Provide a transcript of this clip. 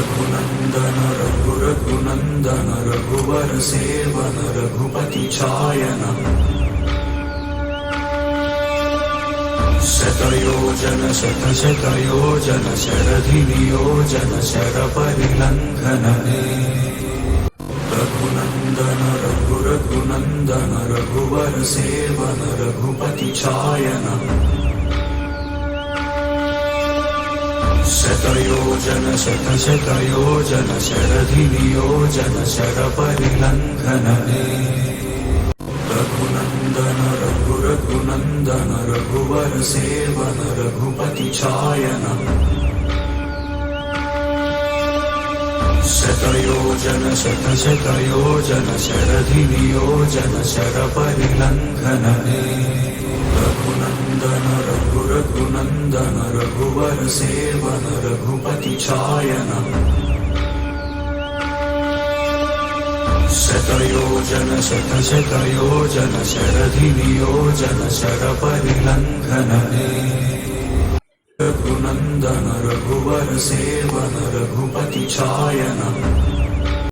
Raghunandan रघुरघुनन्दन Raghubar seven Raghupati छायन शतयोजन शतशतयोजन शरधिनियोजन शरपरिलङ्घन Raghunandan रघुरघुनन्दन Raghubar seven Raghupati छायन शतयोजन शतशतयोजन शरधिनियोजन शरपरिलङ्घन Raghunandan रघुरघुनन्दन Raghubar seven Raghupati छायन शतयोजन शतशतयोजन शरधिनियोजन शरपरिलङ्घन Raghunandan रघुरघुनन्दन Raghubar seven Raghupati छायन शतयोजन शतशतयोजन शरधिनियोजन शरपरिलङ्घन Raghunandan Raghubar seven Raghupati छायन